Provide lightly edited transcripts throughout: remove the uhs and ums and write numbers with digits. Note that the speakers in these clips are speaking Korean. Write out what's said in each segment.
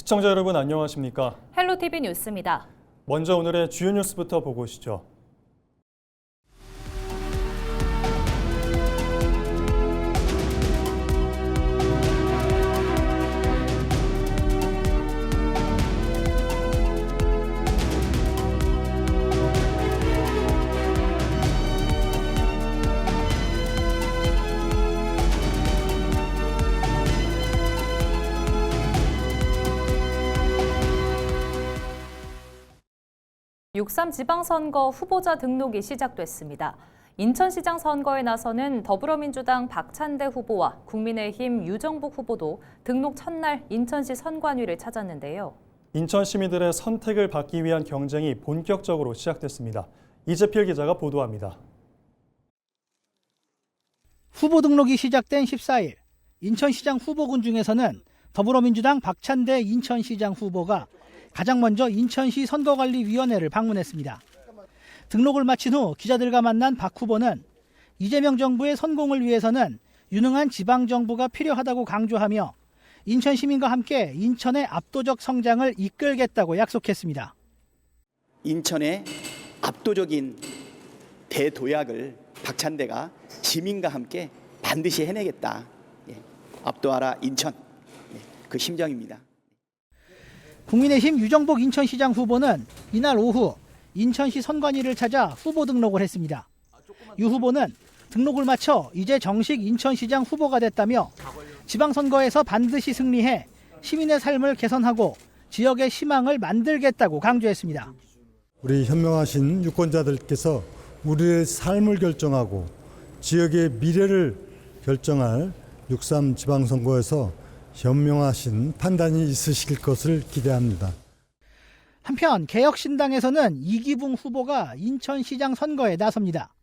시청자 여러분 안녕하십니까? 헬로티비 뉴스입니다. 먼저 오늘의 주요 뉴스부터 보고 오시죠. (6.3) 지방선거 후보자 등록이 시작됐습니다. 인천시장 선거에 나서는 더불어민주당 박찬대 후보와 국민의힘 유정복 후보도 등록 첫날 인천시 선관위를 찾았는데요. 인천 시민들의 선택을 받기 위한 경쟁이 본격적으로 시작됐습니다. 이재필 기자가 보도합니다. 후보 등록이 시작된 14일, 인천시장 후보군 중에서는 더불어민주당 박찬대 인천시장 후보가 가장 먼저 인천시 선거관리위원회를 방문했습니다. 등록을 마친 후 기자들과 만난 박 후보는 이재명 정부의 성공을 위해서는 유능한 지방정부가 필요하다고 강조하며 인천 시민과 함께 인천의 압도적 성장을 이끌겠다고 약속했습니다. 인천의 압도적인 대도약을 박찬대가 시민과 함께 반드시 해내겠다. 압도하라 인천. 그 심정입니다. 국민의힘 유정복 인천시장 후보는 이날 오후 인천시 선관위를 찾아 후보 등록을 했습니다. 유 후보는 등록을 마쳐 이제 정식 인천시장 후보가 됐다며 지방선거에서 반드시 승리해 시민의 삶을 개선하고 지역의 희망을 만들겠다고 강조했습니다. 우리 현명하신 유권자들께서 우리의 삶을 결정하고 지역의 미래를 결정할 6.3 지방선거에서 현명하신 판단이 있으실 것을 기대합니다. 한편 개혁신당에서는 이기붕 후보가 인천시장 선거에 나섭니다.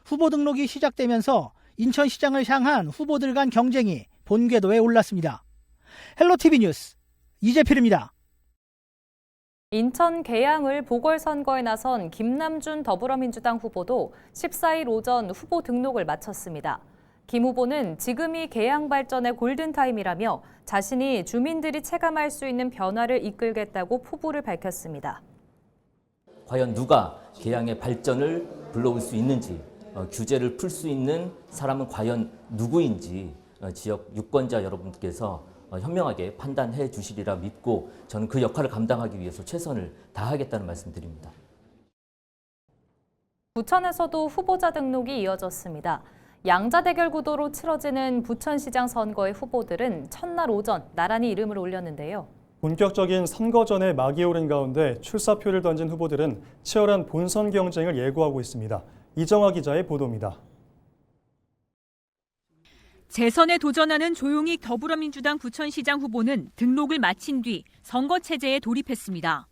후보 등록이 시작되면서 인천시장을 향한 후보들 간 경쟁이 본궤도에 올랐습니다. 헬로티비 뉴스 이재필입니다. 인천 계양을 보궐선거에 나선 김남준 더불어민주당 후보도 14일 오전 후보 등록을 마쳤습니다. 김 후보는 지금이 계양 발전의 골든타임이라며 자신이 주민들이 체감할 수 있는 변화를 이끌겠다고 포부를 밝혔습니다. 과연 누가 계양의 발전을 불러올 수 있는지, 규제를 풀 수 있는 사람은 과연 누구인지 지역 유권자 여러분께서 현명하게 판단해 주시리라 믿고 저는 그 역할을 감당하기 위해서 최선을 다하겠다는 말씀드립니다. 부천에서도 후보자 등록이 이어졌습니다. 양자대결 구도로 치러지는 부천시장 선거의 후보들은 첫날 오전 나란히 이름을 올렸는데요. 본격적인 선거전에 막이 오른 가운데 출사표를 던진 후보들은 치열한 본선 경쟁을 예고하고 있습니다. 이정화 기자의 보도입니다. 재선에 도전하는 조용익 더불어민주당 부천시장 후보는 등록을 마친 뒤 선거체제에 돌입했습니다.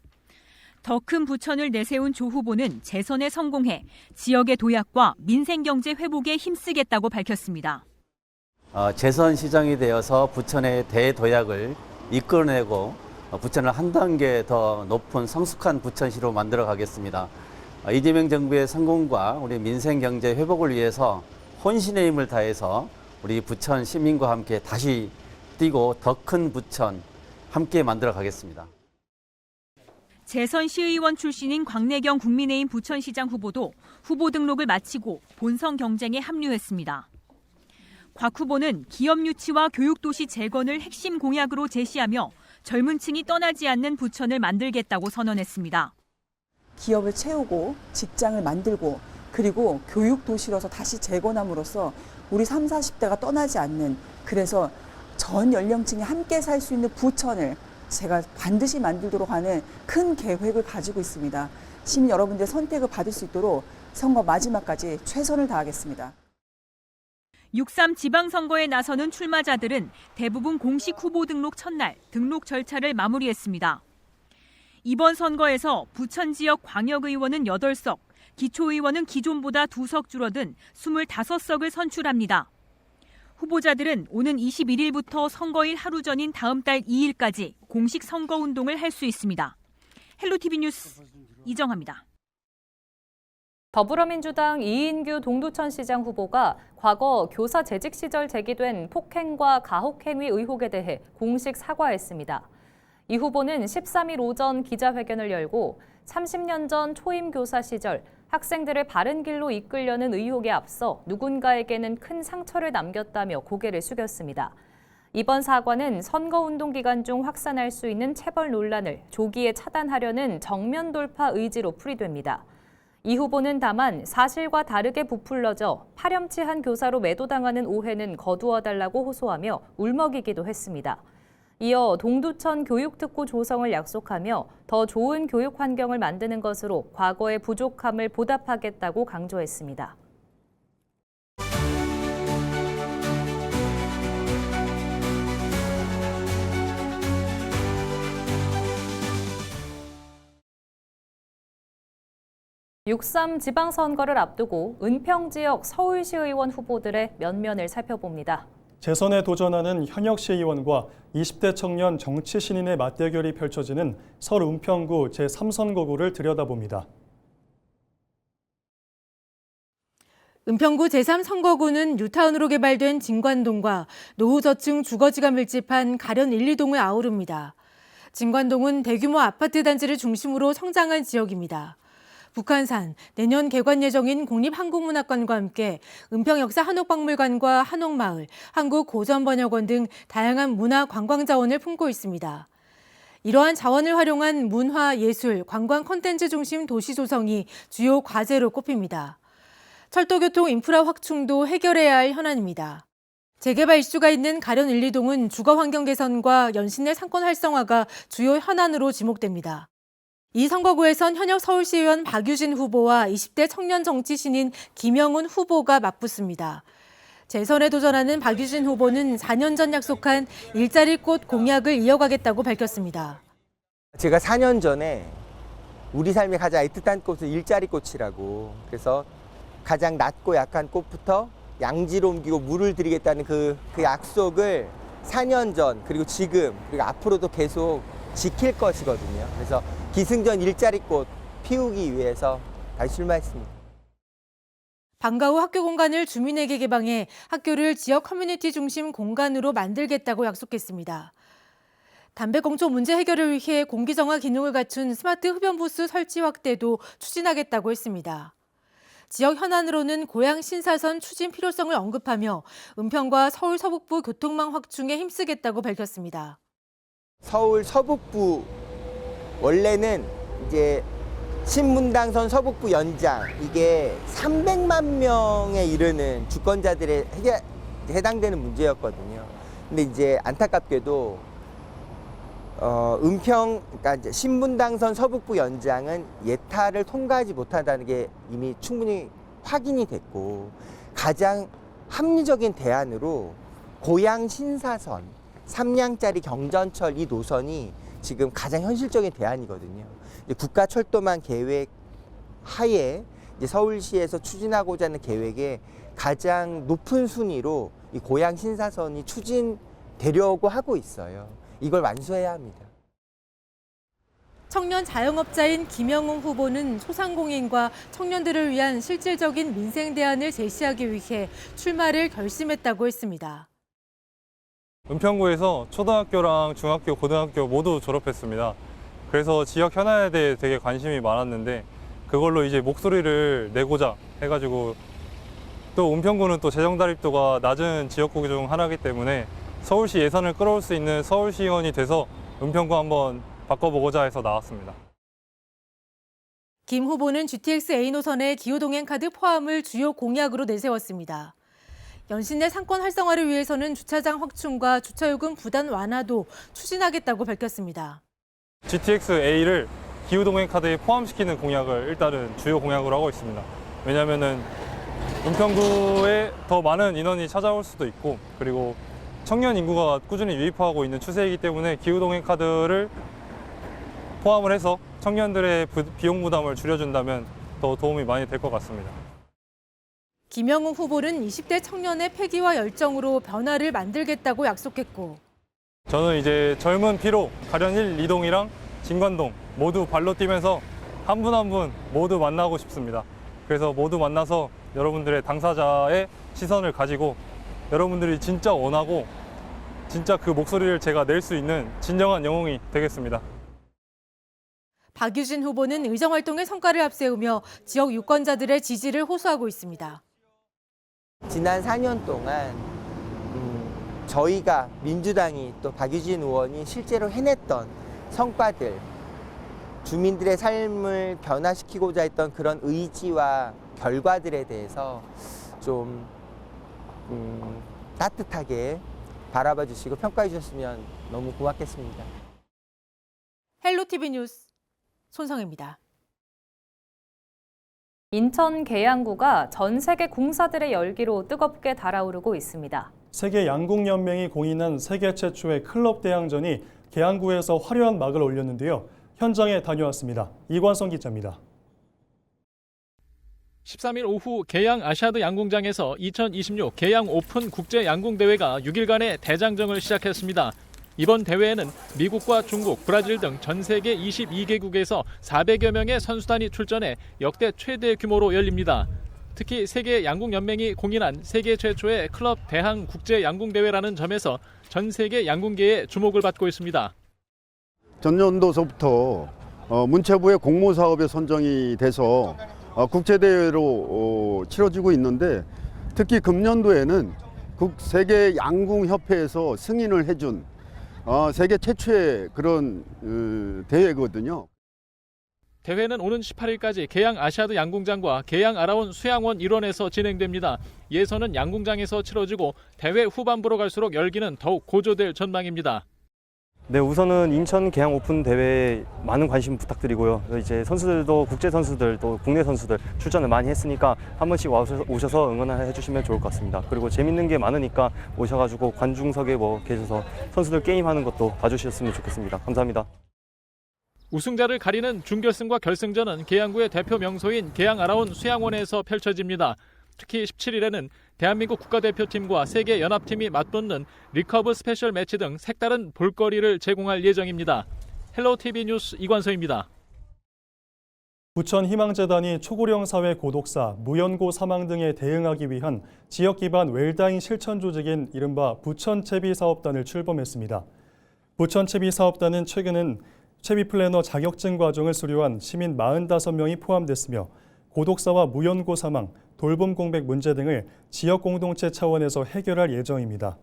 더 큰 부천을 내세운 조 후보는 재선에 성공해 지역의 도약과 민생경제 회복에 힘쓰겠다고 밝혔습니다. 재선 시장이 되어서 부천의 대도약을 이끌어내고 부천을 한 단계 더 높은 성숙한 부천시로 만들어 가겠습니다. 이재명 정부의 성공과 우리 민생경제 회복을 위해서 혼신의 힘을 다해서 우리 부천 시민과 함께 다시 뛰고 더 큰 부천 함께 만들어 가겠습니다. 재선 시의원 출신인 광내경 국민의힘 부천시장 후보도 후보 등록을 마치고 본선 경쟁에 합류했습니다. 곽 후보는 기업 유치와 교육도시 재건을 핵심 공약으로 제시하며 젊은 층이 떠나지 않는 부천을 만들겠다고 선언했습니다. 기업을 채우고 직장을 만들고 그리고 교육도시로서 다시 재건함으로써 우리 30, 40대가 떠나지 않는, 그래서 전 연령층이 함께 살 수 있는 부천을 제가 반드시 만들도록 하는 큰 계획을 가지고 있습니다. 시민 여러분들의 선택을 받을 수 있도록 선거 마지막까지 최선을 다하겠습니다. 6.3 지방선거에 나서는 출마자들은 대부분 공식 후보 등록 첫날 등록 절차를 마무리했습니다. 이번 선거에서 부천 지역 광역의원은 8석, 기초의원은 기존보다 2석 줄어든 25석을 선출합니다. 후보자들은 오는 21일부터 선거일 하루 전인 다음 달 2일까지 공식 선거운동을 할 수 있습니다. 헬로티비 뉴스 이정화입니다. 더불어민주당 이인규 동두천시장 후보가 과거 교사 재직 시절 제기된 폭행과 가혹행위 의혹에 대해 공식 사과했습니다. 이 후보는 13일 오전 기자회견을 열고 30년 전 초임 교사 시절 학생들을 바른 길로 이끌려는 의혹에 앞서 누군가에게는 큰 상처를 남겼다며 고개를 숙였습니다. 이번 사과는 선거운동 기간 중 확산할 수 있는 체벌 논란을 조기에 차단하려는 정면 돌파 의지로 풀이됩니다. 이 후보는 다만 사실과 다르게 부풀려져 파렴치한 교사로 매도당하는 오해는 거두어달라고 호소하며 울먹이기도 했습니다. 이어 동두천 교육특구 조성을 약속하며 더 좋은 교육 환경을 만드는 것으로 과거의 부족함을 보답하겠다고 강조했습니다. (6.3) 지방선거를 앞두고 은평 지역 서울시 의원 후보들의 면면을 살펴봅니다. 재선에 도전하는 현역 시의원과 20대 청년 정치 신인의 맞대결이 펼쳐지는 서울 은평구 제3선거구를 들여다봅니다. 은평구 제3선거구는 뉴타운으로 개발된 진관동과 노후저층 주거지가 밀집한 가련 1, 2동을 아우릅니다. 진관동은 대규모 아파트 단지를 중심으로 성장한 지역입니다. 북한산, 내년 개관 예정인 국립한국문학관과 함께 은평역사 한옥박물관과 한옥마을, 한국고전번역원 등 다양한 문화 관광 자원을 품고 있습니다. 이러한 자원을 활용한 문화, 예술, 관광 콘텐츠 중심 도시 조성이 주요 과제로 꼽힙니다. 철도교통 인프라 확충도 해결해야 할 현안입니다. 재개발 이슈가 있는 가련 1, 2동은 주거환경 개선과 연신내 상권 활성화가 주요 현안으로 지목됩니다. 이 선거구에선 현역 서울시의원 박유진 후보와 20대 청년 정치 신인 김영훈 후보가 맞붙습니다. 재선에 도전하는 박유진 후보는 4년 전 약속한 일자리꽃 공약을 이어가겠다고 밝혔습니다. 제가 4년 전에 우리 삶에 가장 애틋한 꽃은 일자리꽃이라고, 그래서 가장 낮고 약한 꽃부터 양지로 옮기고 물을 드리겠다는 그 약속을 4년 전 그리고 지금 그리고 앞으로도 계속 지킬 것이거든요. 그래서 기승전 일자리꽃 피우기 위해서 다시 출마했습니다. 방과 후 학교 공간을 주민에게 개방해 학교를 지역 커뮤니티 중심 공간으로 만들겠다고 약속했습니다. 담배 공초 문제 해결을 위해 공기정화 기능을 갖춘 스마트 흡연부스 설치 확대도 추진하겠다고 했습니다. 지역 현안으로는 고양 신사선 추진 필요성을 언급하며 은평과 서울 서북부 교통망 확충에 힘쓰겠다고 밝혔습니다. 서울 서북부 원래는 이제 신문당선 서북부 연장, 이게 300만 명에 이르는 주권자들의 해당되는 문제였거든요. 근데 이제 안타깝게도 은평, 그러니까 이제 신문당선 서북부 연장은 예타를 통과하지 못한다는 게 이미 충분히 확인이 됐고, 가장 합리적인 대안으로 고양 신사선 3량짜리 경전철 이 노선이 지금 가장 현실적인 대안이거든요. 이제 국가철도망 계획 하에 이제 서울시에서 추진하고자 하는 계획에 가장 높은 순위로 이 고양 신사선이 추진되려고 하고 있어요. 이걸 완수해야 합니다. 청년 자영업자인 김영웅 후보는 소상공인과 청년들을 위한 실질적인 민생 대안을 제시하기 위해 출마를 결심했다고 했습니다. 은평구에서 초등학교랑 중학교, 고등학교 모두 졸업했습니다. 그래서 지역 현안에 대해 되게 관심이 많았는데 그걸로 이제 목소리를 내고자 해가지고, 또 은평구는 또 재정 달입도가 낮은 지역구 중 하나이기 때문에 서울시 예산을 끌어올 수 있는 서울시의원이 돼서 은평구 한번 바꿔보고자 해서 나왔습니다. 김 후보는 GTX A 노선의 기후동행 카드 포함을 주요 공약으로 내세웠습니다. 연신내 상권 활성화를 위해서는 주차장 확충과 주차요금 부담 완화도 추진하겠다고 밝혔습니다. GTX A를 기후동행 카드에 포함시키는 공약을 일단은 주요 공약으로 하고 있습니다. 왜냐하면은 은평구에 더 많은 인원이 찾아올 수도 있고, 그리고 청년 인구가 꾸준히 유입하고 있는 추세이기 때문에 기후동행 카드를 포함을 해서 청년들의 비용 부담을 줄여준다면 더 도움이 많이 될 것 같습니다. 김영웅 후보는 20대 청년의 패기와 열정으로 변화를 만들겠다고 약속했고, 저는 이제 젊은 피로 가련 1, 2동이랑 진관동 모두 발로 뛰면서 한 분 한 분 모두 만나고 싶습니다. 그래서 모두 만나서 여러분들의 당사자의 시선을 가지고 여러분들이 진짜 원하고 진짜 그 목소리를 제가 낼 수 있는 진정한 영웅이 되겠습니다. 박유진 후보는 의정활동의 성과를 앞세우며 지역 유권자들의 지지를 호소하고 있습니다. 지난 4년 동안 저희가 민주당이 또 박유진 의원이 실제로 해냈던 성과들, 주민들의 삶을 변화시키고자 했던 그런 의지와 결과들에 대해서 좀 따뜻하게 바라봐 주시고 평가해 주셨으면 너무 고맙겠습니다. 헬로티비 뉴스 손성혜입니다. 인천 계양구가 전 세계 공사들의 열기로 뜨겁게 달아오르고 있습니다. 세계 양궁연맹이 공인한 세계 최초의 클럽 대항전이 계양구에서 화려한 막을 올렸는데요. 현장에 다녀왔습니다. 이관성 기자입니다. 13일 오후 계양 아시아드 양궁장에서 2026 계양 오픈 국제 양궁 대회가 6일간의 대장정을 시작했습니다. 이번 대회에는 미국과 중국, 브라질 등 전 세계 22개국에서 400여 명의 선수단이 출전해 역대 최대 규모로 열립니다. 특히 세계 양궁 연맹이 공인한 세계 최초의 클럽 대항 국제 양궁 대회라는 점에서 전 세계 양궁계의 주목을 받고 있습니다. 전년도서부터 문체부의 공모 사업에 선정이 돼서 국제대회로 치러지고 있는데 특히 금년도에는 세계 양궁협회에서 승인을 해준 세계 최초의 그런 대회거든요. 대회는 오는 18일까지 계양 아시아드 양궁장과 계양 아라온 수양원 일원에서 진행됩니다. 예선은 양궁장에서 치러지고 대회 후반부로 갈수록 열기는 더욱 고조될 전망입니다. 네, 우선은 인천 계양 오픈 대회에 많은 관심 부탁드리고요. 이제 선수들도 국제 선수들 또 국내 선수들 출전을 많이 했으니까 한 번씩 오셔서 응원해 주시면 좋을 것 같습니다. 그리고 재밌는 게 많으니까 오셔가지고 관중석에 계셔서 선수들 게임하는 것도 봐주셨으면 좋겠습니다. 감사합니다. 우승자를 가리는 준결승과 결승전은 계양구의 대표 명소인 계양 아라온 수양원에서 펼쳐집니다. 특히 17일에는 대한민국 국가대표팀과 세계연합팀이 맞붙는 리커브 스페셜 매치 등 색다른 볼거리를 제공할 예정입니다. 헬로티비 뉴스 이관서입니다. 부천희망재단이 초고령 사회 고독사, 무연고 사망 등에 대응하기 위한 지역 기반 웰다잉 실천 조직인 이른바 부천채비사업단을 출범했습니다. 부천채비사업단은 최근엔 채비 플래너 자격증 과정을 수료한 시민 45명이 포함됐으며 고독사와 무연고 사망, 돌봄 공백 문제 등을 지역 공동체 차원에서 해결할 예정입니다.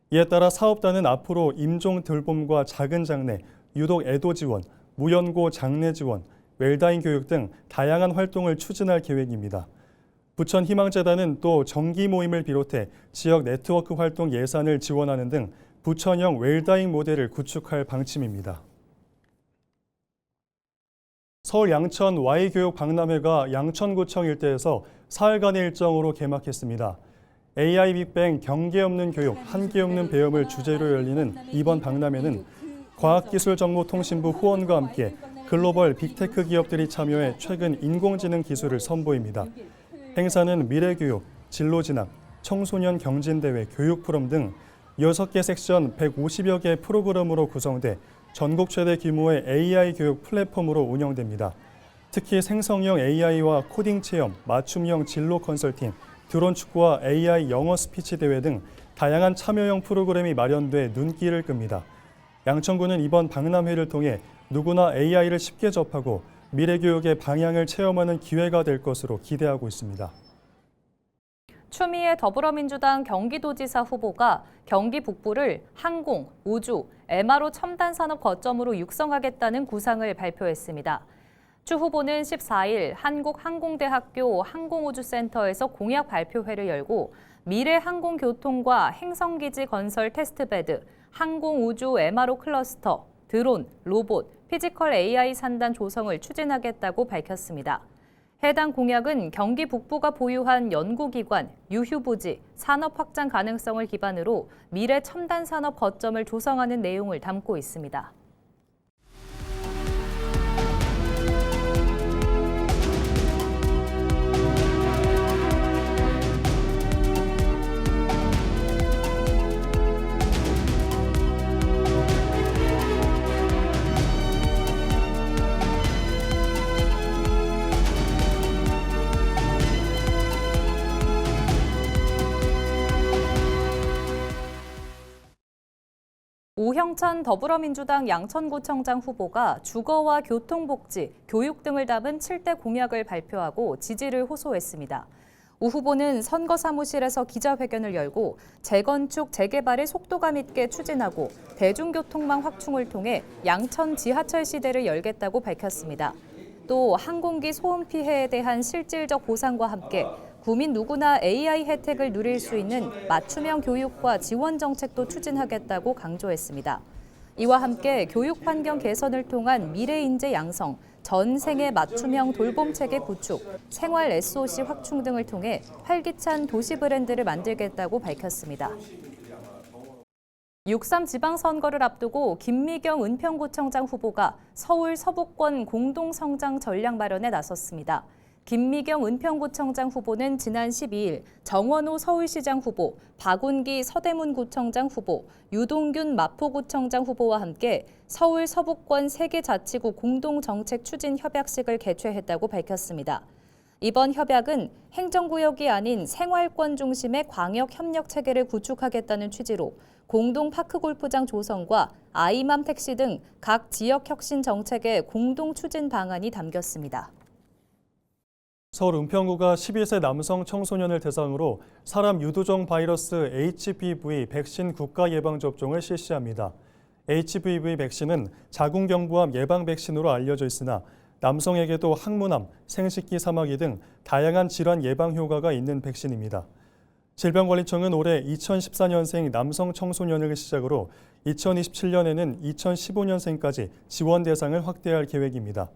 이에 따라 사업단은 앞으로 임종 돌봄과 작은 장례, 유독 애도 지원, 무연고 장례 지원, 웰다잉 교육 등 다양한 활동을 추진할 계획입니다. 부천희망재단은 또 정기 모임을 비롯해 지역 네트워크 활동 예산을 지원하는 등 부천형 웰다잉 모델을 구축할 방침입니다. 서울 양천 Y교육 박람회가 양천구청 일대에서 사흘간의 일정으로 개막했습니다. AI 빅뱅 경계 없는 교육, 한계 없는 배움을 주제로 열리는 이번 박람회는 과학기술정보통신부 후원과 함께 글로벌 빅테크 기업들이 참여해 최근 인공지능 기술을 선보입니다. 행사는 미래교육, 진로진학, 청소년 경진대회, 교육프롬 등 6개 섹션 150여 개 프로그램으로 구성돼 전국 최대 규모의 AI 교육 플랫폼으로 운영됩니다. 특히 생성형 AI와 코딩 체험, 맞춤형 진로 컨설팅, 드론 축구와 AI 영어 스피치 대회 등 다양한 참여형 프로그램이 마련돼 눈길을 끕니다. 양천구는 이번 박람회를 통해 누구나 AI를 쉽게 접하고 미래교육의 방향을 체험하는 기회가 될 것으로 기대하고 있습니다. 추미애 더불어민주당 경기도지사 후보가 경기 북부를 항공, 우주, MRO 첨단 산업 거점으로 육성하겠다는 구상을 발표했습니다. 추 후보는 14일 한국항공대학교 항공우주센터에서 공약 발표회를 열고 미래 항공교통과 행성기지 건설 테스트베드, 항공우주 MRO 클러스터, 드론, 로봇, 피지컬 AI 산단 조성을 추진하겠다고 밝혔습니다. 해당 공약은 경기 북부가 보유한 연구기관, 유휴부지, 산업 확장 가능성을 기반으로 미래 첨단 산업 거점을 조성하는 내용을 담고 있습니다. 오형찬 더불어민주당 양천구청장 후보가 주거와 교통복지, 교육 등을 담은 7대 공약을 발표하고 지지를 호소했습니다. 오 후보는 선거 사무실에서 기자회견을 열고 재건축, 재개발을 속도감 있게 추진하고 대중교통망 확충을 통해 양천 지하철 시대를 열겠다고 밝혔습니다. 또 항공기 소음 피해에 대한 실질적 보상과 함께 국민 누구나 AI 혜택을 누릴 수 있는 맞춤형 교육과 지원 정책도 추진하겠다고 강조했습니다. 이와 함께 교육 환경 개선을 통한 미래 인재 양성, 전 생애 맞춤형 돌봄 체계 구축, 생활 SOC 확충 등을 통해 활기찬 도시 브랜드를 만들겠다고 밝혔습니다. 6.3 지방선거를 앞두고 김미경 은평구청장 후보가 서울 서북권 공동성장 전략 마련에 나섰습니다. 김미경 은평구청장 후보는 지난 12일 정원호 서울시장 후보, 박운기 서대문구청장 후보, 유동균 마포구청장 후보와 함께 서울 서북권 3개 자치구 공동정책 추진 협약식을 개최했다고 밝혔습니다. 이번 협약은 행정구역이 아닌 생활권 중심의 광역협력 체계를 구축하겠다는 취지로 공동 파크골프장 조성과 아이맘 택시 등 각 지역 혁신 정책의 공동 추진 방안이 담겼습니다. 서울 은평구가 12세 남성 청소년을 대상으로 사람 유두종 바이러스 HPV 백신 국가 예방접종을 실시합니다. HPV 백신은 자궁경부암 예방 백신으로 알려져 있으나 남성에게도 항문암, 생식기 사마귀 등 다양한 질환 예방 효과가 있는 백신입니다. 질병관리청은 올해 2014년생 남성 청소년을 시작으로 2027년에는 2015년생까지 지원 대상을 확대할 계획입니다.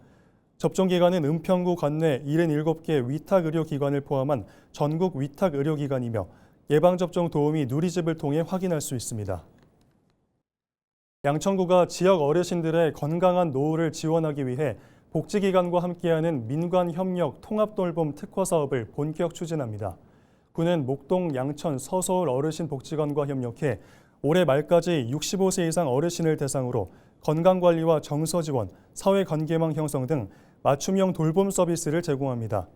접종 기관은 은평구 관내 77개 위탁의료기관을 포함한 전국 위탁의료기관이며 예방접종 도우미 누리집을 통해 확인할 수 있습니다. 양천구가 지역 어르신들의 건강한 노후를 지원하기 위해 복지기관과 함께하는 민관협력 통합돌봄 특화 사업을 본격 추진합니다. 구는 목동, 양천, 서서울 어르신복지관과 협력해 올해 말까지 65세 이상 어르신을 대상으로 건강관리와 정서지원, 사회관계망 형성 등 맞춤형 돌봄 서비스를 제공합니다.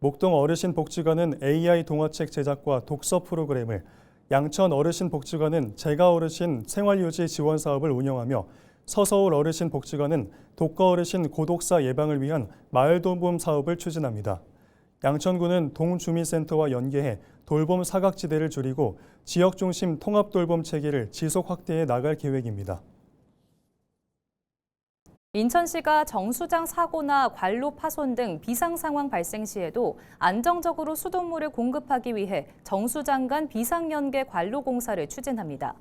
목동 어르신복지관은 AI 동화책 제작과 독서 프로그램을, 양천 어르신복지관은 재가어르신 생활유지 지원 사업을 운영하며 서서울 어르신복지관은 독거어르신 고독사 예방을 위한 마을돌봄 사업을 추진합니다. 양천구는 동주민센터와 연계해 돌봄 사각지대를 줄이고 지역 중심 통합 돌봄 체계를 지속 확대해 나갈 계획입니다. 인천시가 정수장 사고나 관로 파손 등 비상 상황 발생 시에도 안정적으로 수돗물을 공급하기 위해 정수장 간 비상연계 관로 공사를 추진합니다.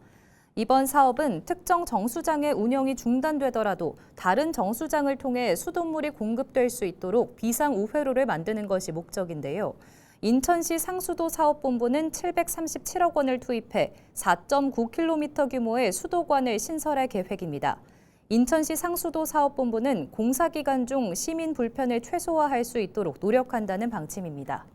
이번 사업은 특정 정수장의 운영이 중단되더라도 다른 정수장을 통해 수돗물이 공급될 수 있도록 비상 우회로를 만드는 것이 목적인데요. 인천시 상수도 사업본부는 737억 원을 투입해 4.9km 규모의 수도관을 신설할 계획입니다. 인천시 상수도 사업본부는 공사 기간 중 시민 불편을 최소화할 수 있도록 노력한다는 방침입니다.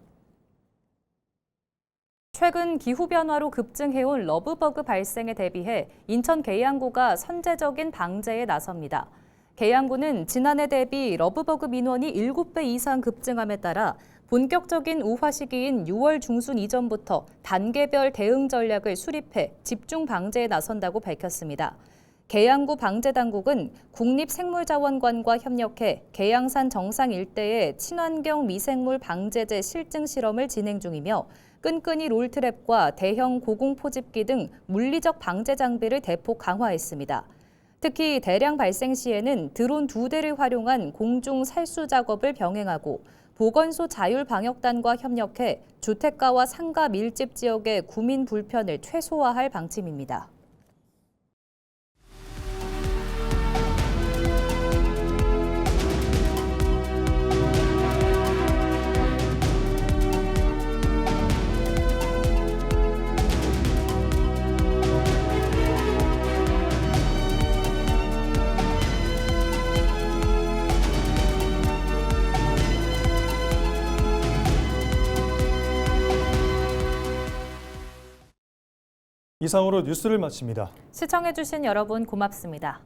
최근 기후변화로 급증해온 러브버그 발생에 대비해 인천 계양구가 선제적인 방제에 나섭니다. 계양구는 지난해 대비 러브버그 민원이 7배 이상 급증함에 따라 본격적인 우화 시기인 6월 중순 이전부터 단계별 대응 전략을 수립해 집중 방제에 나선다고 밝혔습니다. 계양구 방제당국은 국립생물자원관과 협력해 계양산 정상 일대의 친환경 미생물 방제제 실증 실험을 진행 중이며 끈끈이 롤트랩과 대형 고공포집기 등 물리적 방제 장비를 대폭 강화했습니다. 특히 대량 발생 시에는 드론 2대를 활용한 공중 살수 작업을 병행하고 보건소 자율방역단과 협력해 주택가와 상가 밀집 지역의 구민 불편을 최소화할 방침입니다. 이상으로 뉴스를 마칩니다. 시청해주신 여러분 고맙습니다.